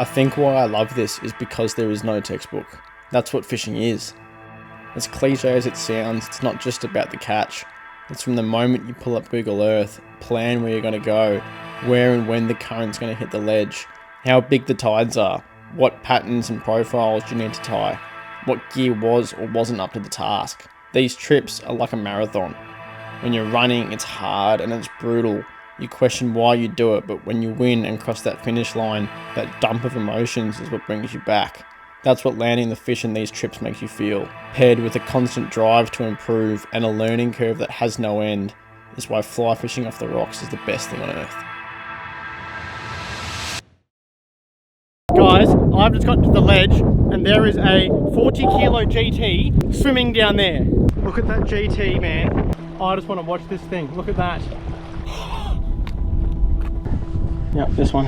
I think why I love this is because there is no textbook. That's what fishing is. As cliche as it sounds, it's not just about the catch. It's from the moment you pull up Google Earth, plan where you're going to go, where and when the current's going to hit the ledge, how big the tides are, what patterns and profiles you need to tie, what gear was or wasn't up to the task. These trips are like a marathon. When you're running, it's hard and it's brutal. You question why you do it, but when you win and cross that finish line, that dump of emotions is what brings you back. That's what landing the fish in these trips makes you feel. Paired with a constant drive to improve and a learning curve that has no end, is why fly fishing off the rocks is the best thing on earth. Guys, I've just got to the ledge and there is a 40 kilo GT swimming down there. Look at that GT, man. I just want to watch this thing. Look at that. Yep, this one.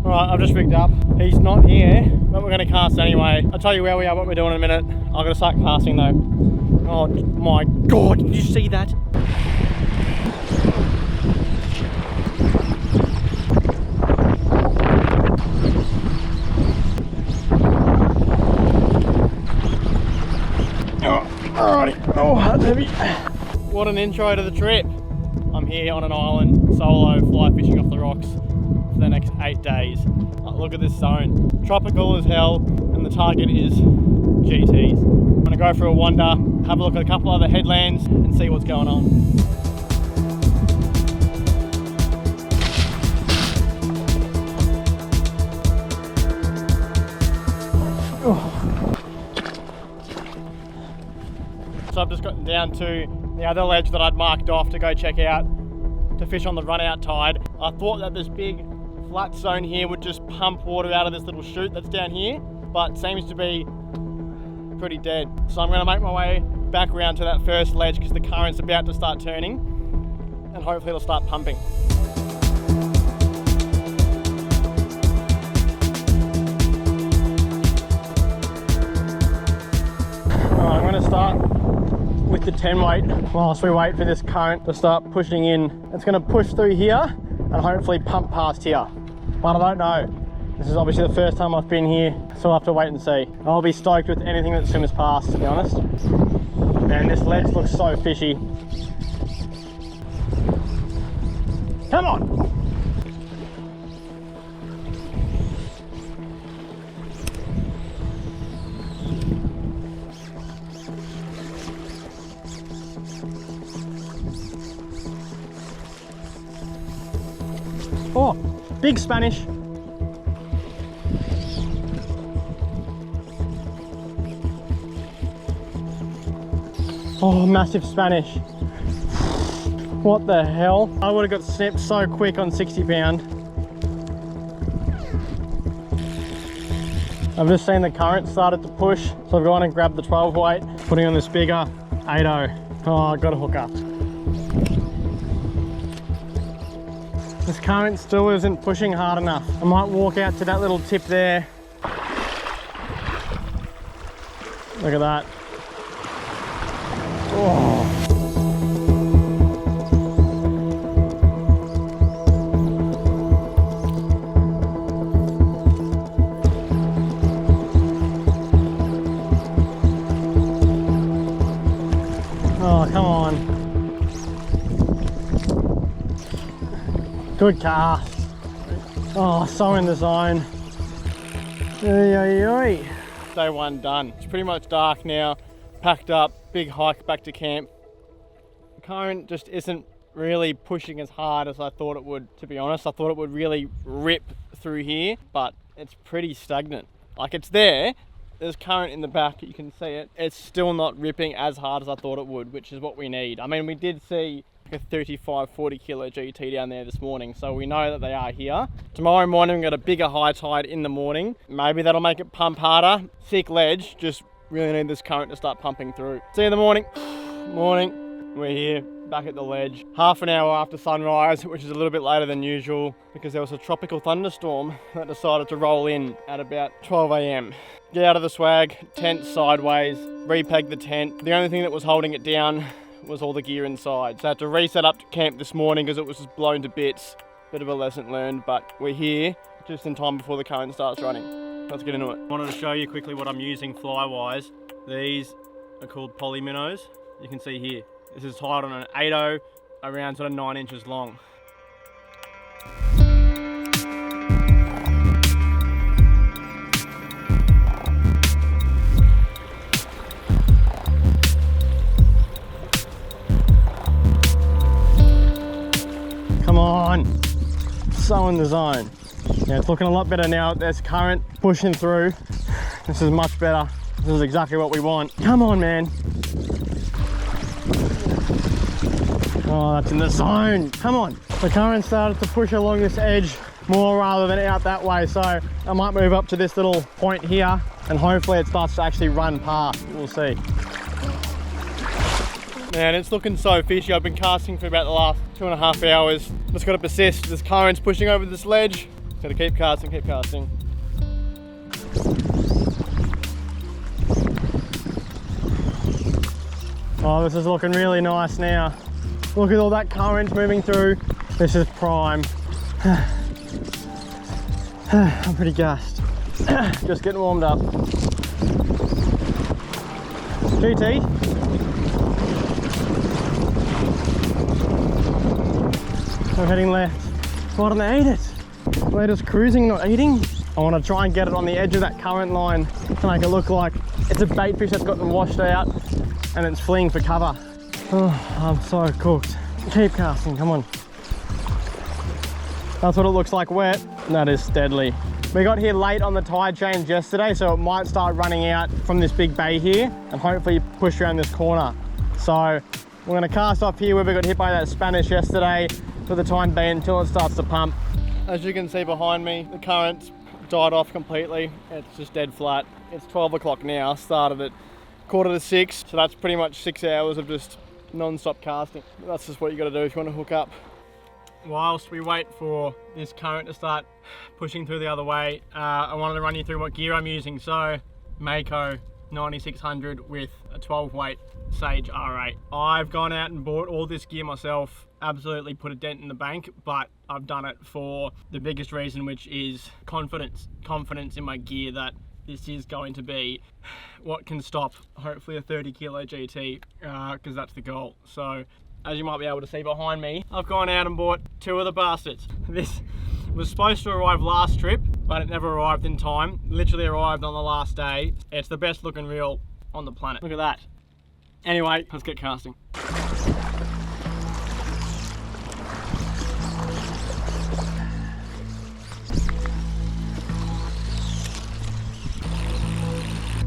Alright, I've just rigged up. He's not here, but we're going to cast anyway. I'll tell you where we are, what we're doing in a minute. I'm going to start casting though. Oh my god, did you see that? Alrighty. Oh, that's heavy. What an intro to the trip. I'm here on an island, solo, fly fishing off the rocks for the next 8 days. Oh, look at this zone. Tropical as hell, and the target is GTs. I'm gonna go for a wander, have a look at a couple other headlands, and see what's going on. So I've just gotten down to the other ledge that I'd marked off to go check out to fish on the run out tide. I thought that this big flat zone here would just pump water out of this little chute that's down here, but seems to be pretty dead. So I'm going to make my way back around to that first ledge because the current's about to start turning and hopefully it'll start pumping. Alright, I'm going to start with the 10 weight whilst we wait for this current to start pushing in. It's going to push through here and hopefully pump past here, but I don't know. This is obviously the first time I've been here, so I'll have to wait and see. I'll be stoked with anything that swims past, to be honest. Man, this ledge looks so fishy. Come on! Oh, big Spanish. Oh, massive Spanish. What the hell? I would have got snipped so quick on 60 pound. I've just seen the current started to push, so I've gone and grabbed the 12 weight, putting on this bigger 8.0. Oh, I got a hook up. This current still isn't pushing hard enough. I might walk out to that little tip there. Look at that. Oh. Oh, come on. Good cast. Oh, so in the zone. Oy, oy, oy. Day one done. It's pretty much dark now. Packed up, big hike back to camp. The current just isn't really pushing as hard as I thought it would, to be honest. I thought it would really rip through here, but it's pretty stagnant. Like, it's there. There's current in the back, you can see it. It's still not ripping as hard as I thought it would, which is what we need. I mean, we did see a 35, 40 kilo GT down there this morning, so we know that they are here. Tomorrow morning we've got a bigger high tide in the morning. Maybe that'll make it pump harder. Thick ledge, just really need this current to start pumping through. See you in the morning. Morning, we're here back at the ledge. Half an hour after sunrise, which is a little bit later than usual because there was a tropical thunderstorm that decided to roll in at about 12 AM. Get out of the swag, tent sideways, repeg the tent. The only thing that was holding it down was all the gear inside. So I had to reset up to camp this morning because it was just blown to bits. Bit of a lesson learned, but we're here just in time before the current starts running. Let's get into it. I wanted to show you quickly what I'm using fly-wise. These are called poly minnows. You can see here. This is tied on an 8.0, around sort of 9 inches long. Come on, so in the zone. Yeah, it's looking a lot better now. There's current pushing through. This is much better. This is exactly what we want. Come on, man. Oh, that's in the zone. Come on. The current started to push along this edge more rather than out that way. So I might move up to this little point here and hopefully it starts to actually run past. We'll see. Man, it's looking so fishy. I've been casting for about the last 2.5 hours. Just got to persist. This current's pushing over this ledge. Got to keep casting, keep casting. Oh, this is looking really nice now. Look at all that current moving through. This is prime. I'm pretty gassed. Just getting warmed up. GT. I'm heading left. Why don't they eat it? They're just cruising, not eating. I want to try and get it on the edge of that current line to make it look like it's a bait fish that's gotten washed out and it's fleeing for cover. Oh, I'm so cooked. Keep casting, come on. That's what it looks like wet. That is deadly. We got here late on the tide change yesterday, so it might start running out from this big bay here and hopefully push around this corner. So we're gonna cast off here where we got hit by that Spanish yesterday for the time being until it starts to pump. As you can see behind me, the current's died off completely. It's just dead flat. It's 12 o'clock now, started at 5:45, so that's pretty much 6 hours of just non-stop casting. That's just what you gotta do if you wanna hook up. Whilst we wait for this current to start pushing through the other way, I wanted to run you through what gear I'm using. So, Mako 9600 with a 12 weight Sage R8. I've gone out and bought all this gear myself, absolutely put a dent in the bank, but I've done it for the biggest reason, which is confidence. Confidence in my gear that this is going to be what can stop hopefully a 30 kilo GT, because that's the goal. So as you might be able to see behind me, I've gone out and bought 2 of the bastards. This was supposed to arrive last trip, but it never arrived in time. Literally arrived on the last day. It's the best looking reel on the planet. Look at that. Anyway, let's get casting.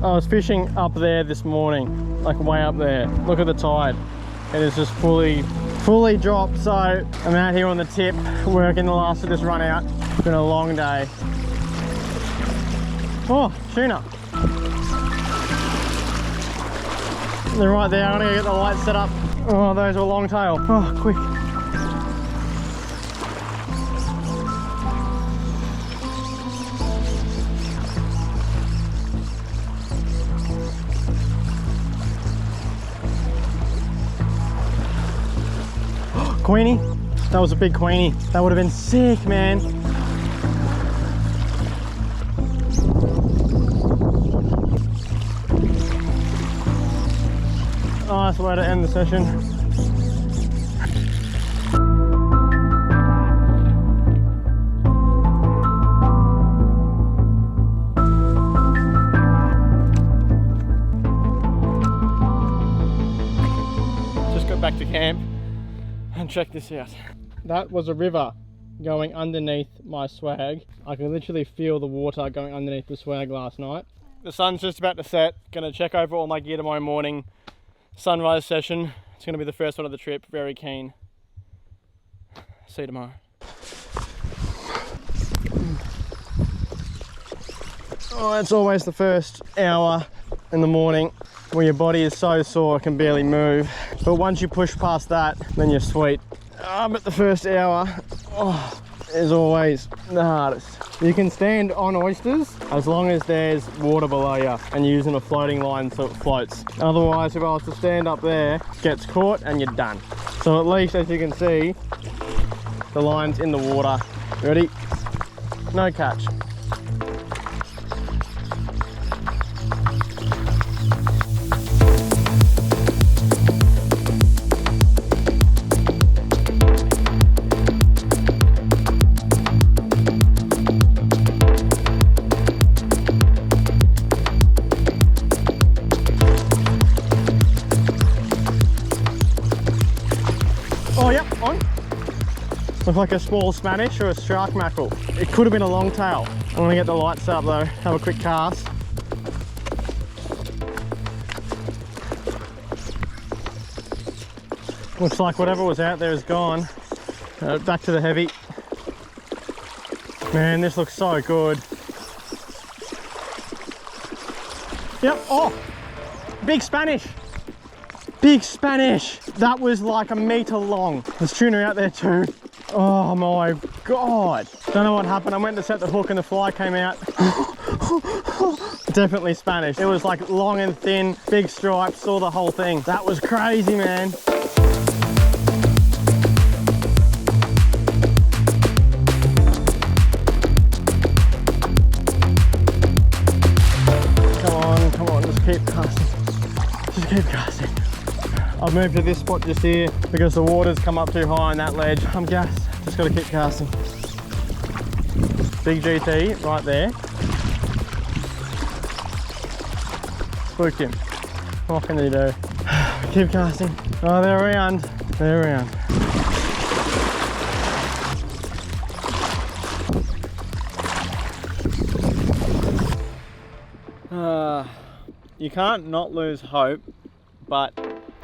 I was fishing up there this morning, like way up there. Look at the tide. It is just fully dropped. So I'm out here on the tip, working the last of this run out. It's been a long day. Oh, tuna. They're right there. I'm gonna get the light set up. Oh, those are long tail. Oh, quick. Queenie. That was a big queenie. That would have been sick, man. Nice way to end the session. Just got back to camp and check this out. That was a river going underneath my swag. I can literally feel the water going underneath the swag last night. The sun's just about to set. Gonna check over all my gear tomorrow morning. Sunrise session. It's gonna be the first one of the trip. Very keen. See you tomorrow. Oh, it's always the first hour in the morning where your body is so sore it can barely move. But once you push past that, then you're sweet. But the first hour, is always the hardest. You can stand on oysters as long as there's water below you and you're using a floating line so it floats. Otherwise, if I was to stand up there, it gets caught and you're done. So at least, as you can see, The line's in the water. Ready? No catch. Oh, yep, on. Looks like a small Spanish or a shark mackerel. It could have been a long tail. I'm gonna get the lights up though, have a quick cast. Looks like whatever was out there is gone. Back to the heavy. Man, this looks so good. Yep, oh, big Spanish. Big Spanish. That was like 1 meter long. There's tuna out there too. Oh my God. Don't know what happened. I went to set the hook and the fly came out. Definitely Spanish. It was like long and thin, big stripes, saw the whole thing. That was crazy, man. Come on, just keep casting. Just keep casting. I've moved to this spot just here because the water's come up too high on that ledge. I'm gassed, just got to keep casting. Big GT right there. Spooked him. What can he do? Keep casting. Oh, they're around. They're around. You can't not lose hope, but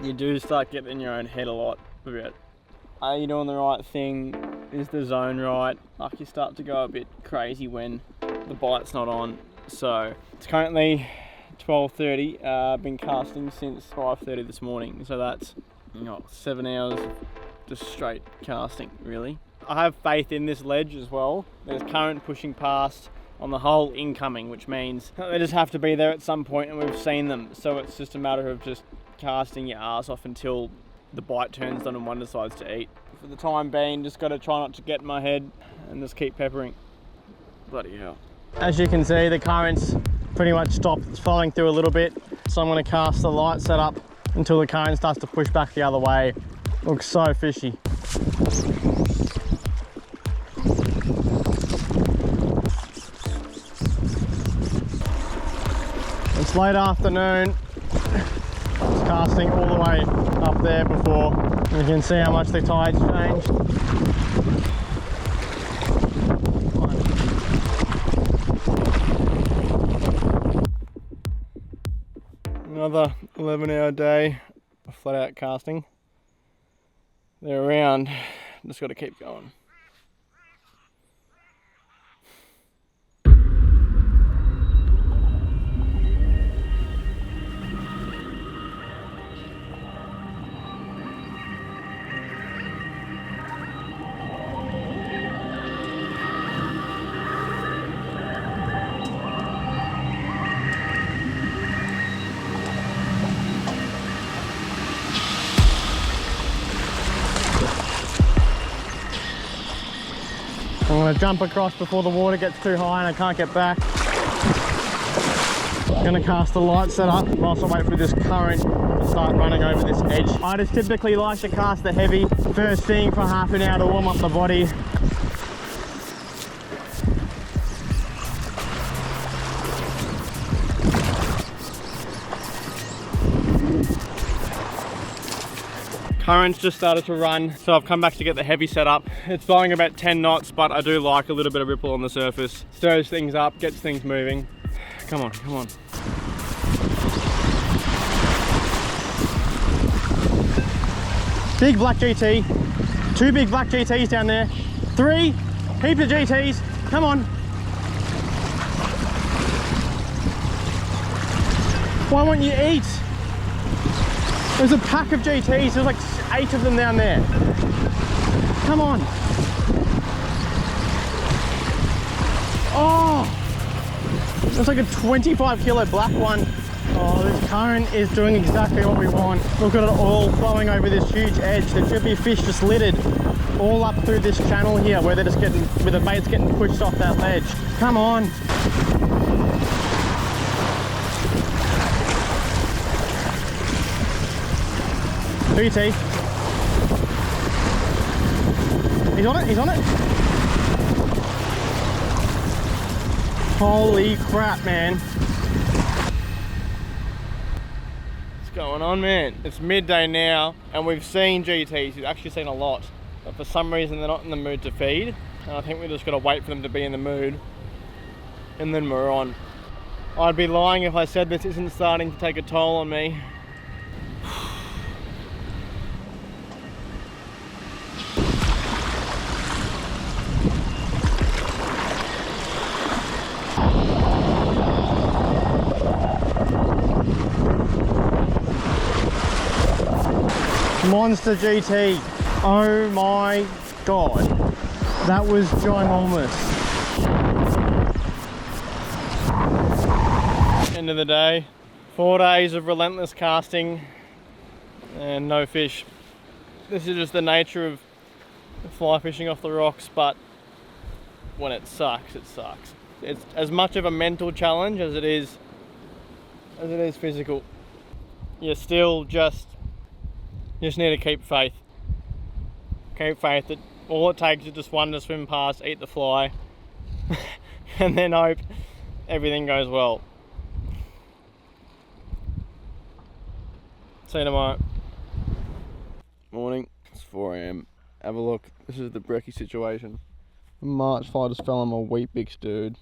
you do start getting in your own head a lot about, are you doing the right thing? Is the zone right? Like, you start to go a bit crazy when the bite's not on. So it's currently 12:30. I've been casting since 5:30 this morning. So that's 7 hours of just straight casting, really. I have faith in this ledge as well. There's current pushing past on the whole incoming, which means they just have to be there at some point, and we've seen them. So it's just a matter of just casting your ass off until the bite turns on and one decides to eat. For the time being, just got to try not to get in my head and just keep peppering. Bloody hell. As you can see, the current's pretty much stopped. It's flowing through a little bit, so I'm going to cast the light setup until the current starts to push back the other way. Looks so fishy. It's late afternoon. It's casting all the way up there before. You can see how much the tide's changed. Another 11-hour day of flat out casting. They're around. Just got to keep going. I'm going to jump across before the water gets too high and I can't get back. I'm going to cast the light setup whilst I wait for this current to start running over this edge. I just typically like to cast the heavy first thing for half an hour to warm up the body. Current's just started to run, so I've come back to get the heavy set up. It's blowing about 10 knots, but I do like a little bit of ripple on the surface. Stirs things up, gets things moving. Come on, come on. Big black GT. 2 big black GTs down there. 3, heaps of GTs. Come on. Why won't you eat? There's a pack of GTs, there's like 8 of them down there. Come on. Oh! There's like a 25 kilo black one Oh, this current is doing exactly what we want. Look at it all flowing over this huge edge. There should be fish just littered all up through this channel here where they're just getting, where the bait's getting pushed off that ledge. Come on. GT. He's on it, he's on it. Holy crap, man. What's going on, man? It's midday now and we've seen GTs. We've actually seen a lot, but for some reason they're not in the mood to feed. And I think we just got to wait for them to be in the mood and then we're on. I'd be lying if I said this isn't starting to take a toll on me. Monster GT. Oh my god. That was ginormous. End of the day. 4 days of relentless casting and no fish. This is just the nature of fly fishing off the rocks, but when it sucks, it sucks. It's as much of a mental challenge as it is physical. You still just need to keep faith. Keep faith that all it takes is just one to swim past, eat the fly, and then hope everything goes well. See you tomorrow. Morning, it's 4 AM. Have a look. This is the brekkie situation. March fly just fell on my wheat bix, dude.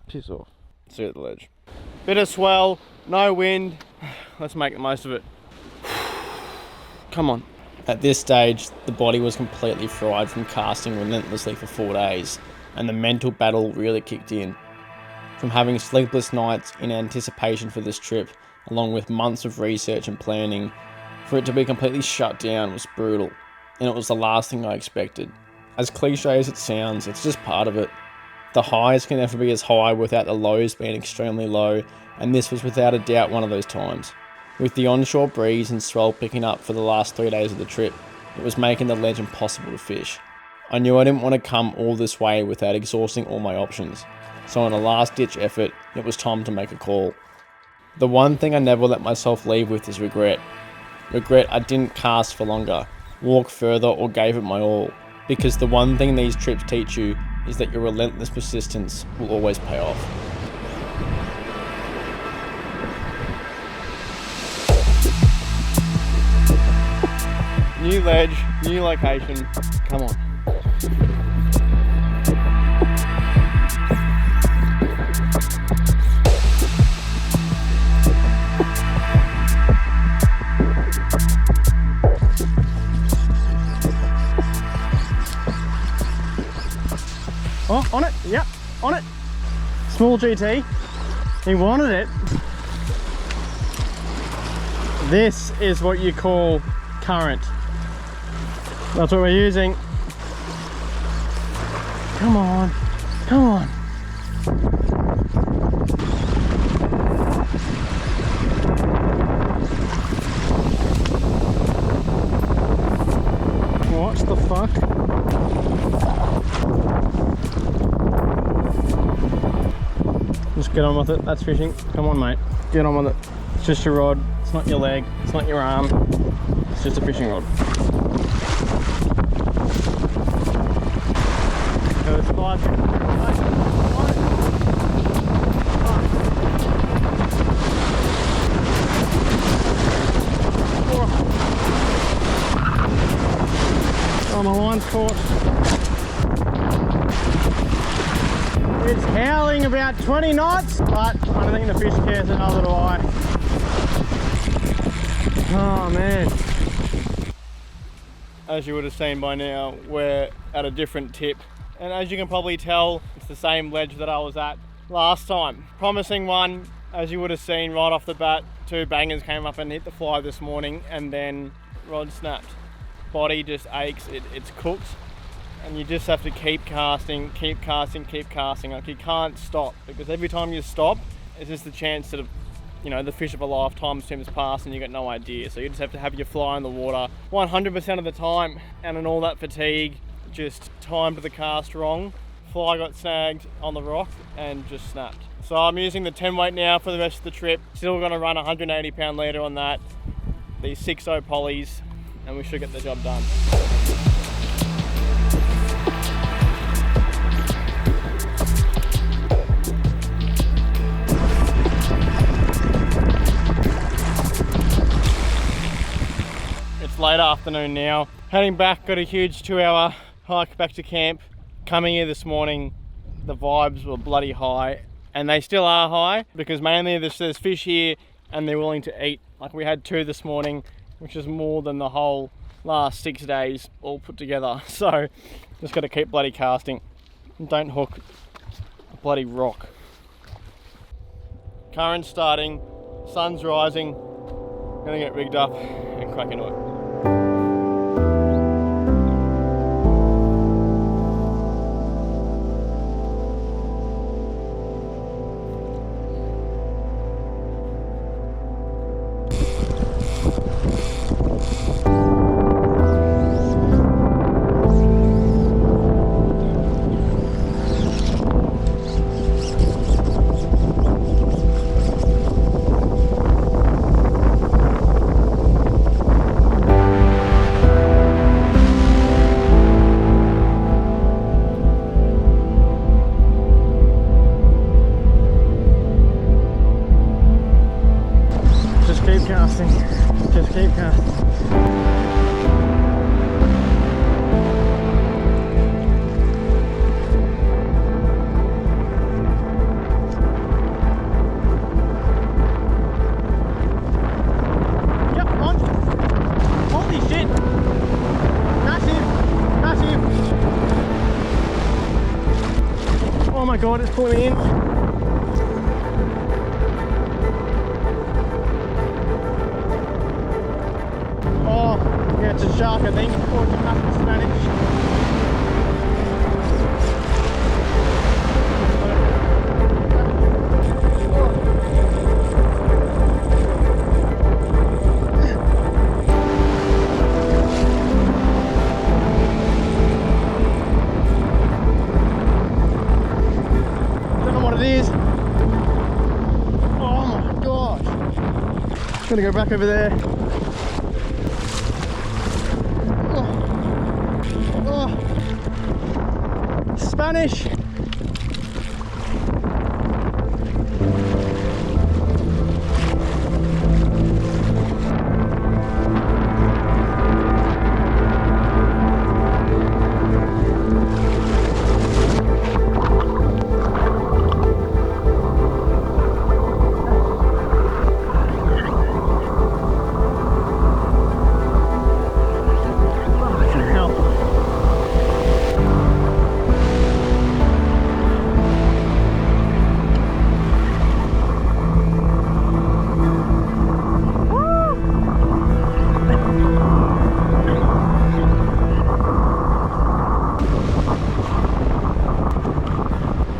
Piss off. See you at the ledge. Bit of swell, no wind. Let's make the most of it. Come on. At this stage, the body was completely fried from casting relentlessly for 4 days, and the mental battle really kicked in. From having sleepless nights in anticipation for this trip, along with months of research and planning, for it to be completely shut down was brutal, and it was the last thing I expected. As cliche as it sounds, it's just part of it. The highs can never be as high without the lows being extremely low, and this was without a doubt one of those times. With the onshore breeze and swell picking up for the last 3 days of the trip, it was making the ledge impossible to fish. I knew I didn't want to come all this way without exhausting all my options, so in a last-ditch effort, it was time to make a call. The one thing I never let myself leave with is regret. Regret I didn't cast for longer, walk further, or gave it my all, because the one thing these trips teach you is that your relentless persistence will always pay off. New ledge, new location, come on. Oh, on it, yep, on it. Small GT, he wanted it. This is what you call current. That's what we're using. Come on, come on. What the fuck? Just get on with it, that's fishing. Come on, mate, get on with it. It's just your rod, it's not your leg, it's not your arm. It's just a fishing rod. Go slide. Oh, my line's caught. It's howling about 20 knots, but I don't think the fish cares, and neither do I. Oh man. As you would have seen by now, we're at a different tip. And as you can probably tell, it's the same ledge that I was at last time. Promising one, as you would have seen right off the bat, 2 bangers came up and hit the fly this morning, and then rod snapped. Body just aches, it's cooked. And you just have to keep casting, keep casting, keep casting. Like, you can't stop, because every time you stop, it's just a chance to you know, the fish of a lifetime swims past and you got no idea. So you just have to have your fly in the water 100% of the time, and in all that fatigue, just timed the cast wrong. Fly got snagged on the rock and just snapped. So I'm using the 10 weight now for the rest of the trip. Still gonna run 180 pound leader on that, these 6.0 polys, and we should get the job done. It's late afternoon now. Heading back, got a huge 2-hour hike back to camp. Coming here this morning, the vibes were bloody high, and they still are high because mainly there's fish here and they're willing to eat. Like we had 2 this morning, which is more than the whole last 6 days all put together. So just got to keep bloody casting and don't hook a bloody rock. Current's starting, sun's rising, gonna get rigged up and crack into it. Just keep casting. Yep, on. Holy shit. Massive. Massive. Oh my god, it's pulling me in. It's a shark, I think, or it's a massive Spanish. Don't know what it is. Oh my gosh. Gotta go back over there. Spanish.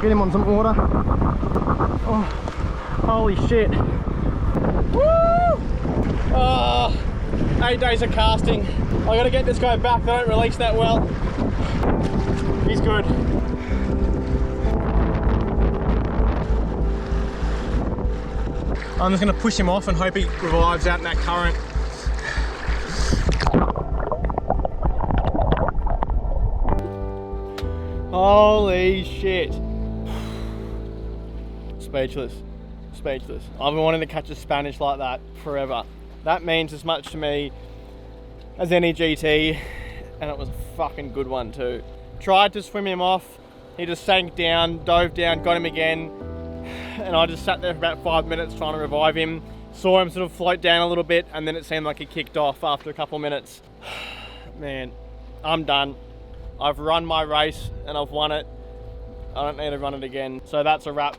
Get him on some water. Oh, holy shit. Woo! Oh, 8 days of casting. I gotta get this guy back. They don't release that well. He's good. I'm just gonna push him off and hope he revives out in that current. Holy shit. Speechless. Speechless. I've been wanting to catch a Spanish like that forever. That means as much to me as any GT, and it was a fucking good one too. Tried to swim him off, he just sank down, dove down, got him again, and I just sat there for about 5 minutes trying to revive him. Saw him sort of float down a little bit, and then it seemed like he kicked off after a couple of minutes. Man, I'm done. I've run my race and I've won it. I don't need to run it again. So that's a wrap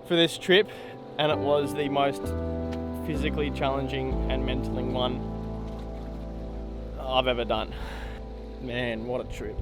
for this trip, and it was the most physically challenging and mentally one I've ever done. Man, what a trip.